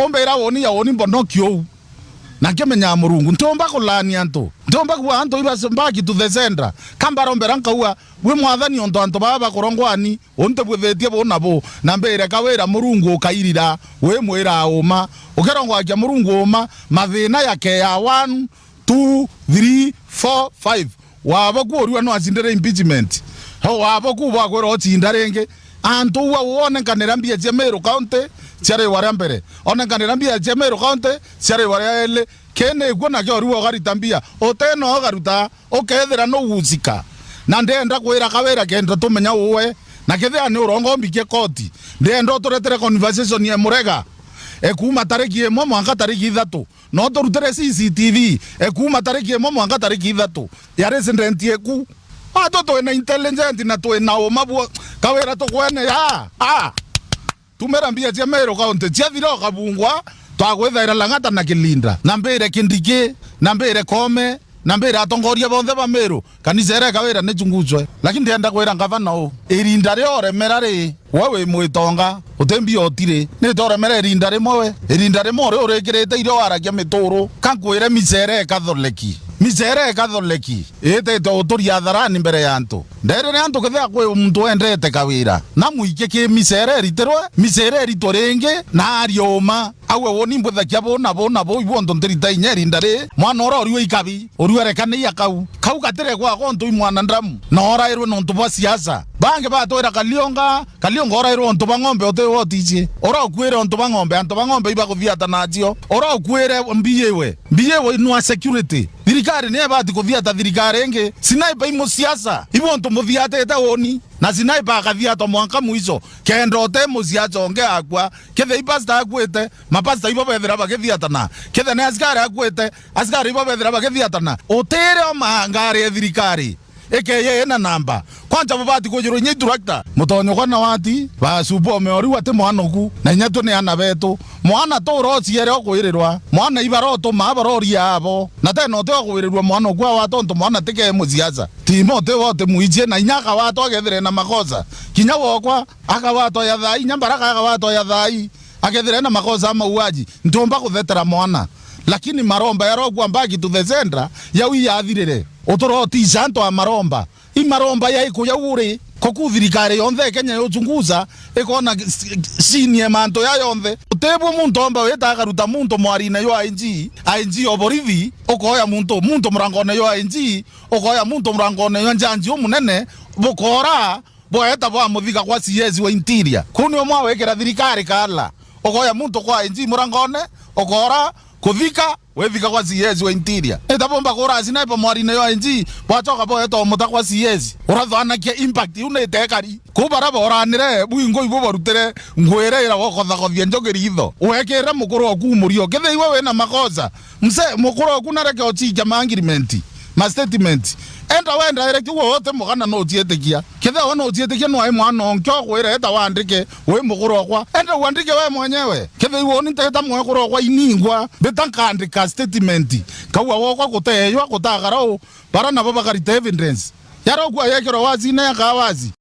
ombera woni ya woni mbonokyo na kemenya murungu ntomba kulani anto ntomba kwa anto iba sembaki to the center kambara ombera nkaua we mwathani onto anto baba korongwani onte bwethetie bona bo na mbere Kawira murungu kairira we mwira uma ukerongwa kya murungu uma mathina yake ya 1 2 3 4 5 wabo kuorua no asindere impeachment ho wabo kuba kwero tindarenge anto wa wone kanera mbia Jemero County ciare wara mbere ona kanera mbia Jemero County ciare wara ele kene gona ke oruo garitambia oteno garuta okethera no guzika na ndenda kwira Kawira kenda tumenya uwe na kethea ni urongo mbike koti ndenda turetere conversation ye murega ekuma tariki emo mwanga tariki 3 no turutere CCTV ekuma tariki emo mwanga tariki 3 ya resident yeku atoto na intelligent na to na omabu Kawira to kwene ya tumerambia Jemero County ciathiro kabungwa twagwethaira langata na kilinda na mbere kindike na mbere kome na mbere atongoria bonthe ba Meru kanisa ere Kawira ne Ichunguzwe lakini ndenda kwira ngavana o irinda riore merari wewe mwitonga utembi otire ne tore mere irinda rimwe irinda rimwe urekirete iro aragia mituru kankwire misere katholeki ete to uturia tharani mbere ya antu ndere antu kethea kwe muntu endete Kawira na muike ke misere rito renge na arioma awe woni mbuthakia bona bo ibondo ndirita inyeri ndare mwana ora oriwe ikabi oriwe kane ya kau gatere kwa gonto imwana ndamu na ora irwe no ntu ba siasa bange ba toira kalionga ora irwe ntu ba ngombe ote wotiche ora ukwere ntu ba ngombe iba kuthiata najio ora ukwere mbiyewe inua security thirikari ne bati kuthiata thirikari enge sinaipa imo siasa ibo ntu muthiate eta woni na sinaipa akathiata mwanka muizo kendo te musiacha onge akwa kethe ipasta akwete mapasta ibo bethera bakethiatana kethe ne askari ibo bethera bakethiatana otere omangare thirikari eke na namba kwanja babati kujiro nyi director mutonyo kwana wati basubo meori wate mwanoku na nyatu ne ana beto mwana to rosi yere okwirirwa mwana ibaroto mabarori abo na teno te okwirirwa mwana kwa watonto mwana teke musiaza timote wote muije na nyaka wato agethire na makosa kinya wokwa akawato ya thai nyambaraka akawato ya thai agethire na makosa mauaji ntomba kuthetera mwana lakini maromba yarogwa mbaki to the center ya wiyathirire utoroti santo amaromba imaromba ya ikuya uri kokuthirikari yonthe Kenya yochunguza ikona sinie manto ya yonthe utebo muntu omba weta garuta muntu mwarina yo IG oborithi okoya muntu murangone yo IG okoya muntu murangone yo njanji omunene bokora boeta bwa muthiga kwa CS wa interior kuni omwa wekera thirikari kala okoya muntu kwa IG murangone okora kuthika wethika kwa CS wa interior etabomba kora sinaipa mwarina yo NG bachoka boeto mutakwa CS urathana kia impact unetekari kubara boranire buingo ibo barutere ngwerera wokotha kothia njogeri itho wekera mukuru oku murio kethe iwe we na makosa mse mukuru oku nareke ochija mangirement ma statement enda wenda direct wote mugana no tietekia kethe ona otietekia no ai mwana onkyo kwire eta wandike we mukuru okwa enda wandike we mwenyewe kethe iwe ni teta mukuru okwa iningwa betankandika statement kawa wokwa kuteyo kutagarao bara nabo bakarite evidence yaro kwa yekero wazi na yakawazi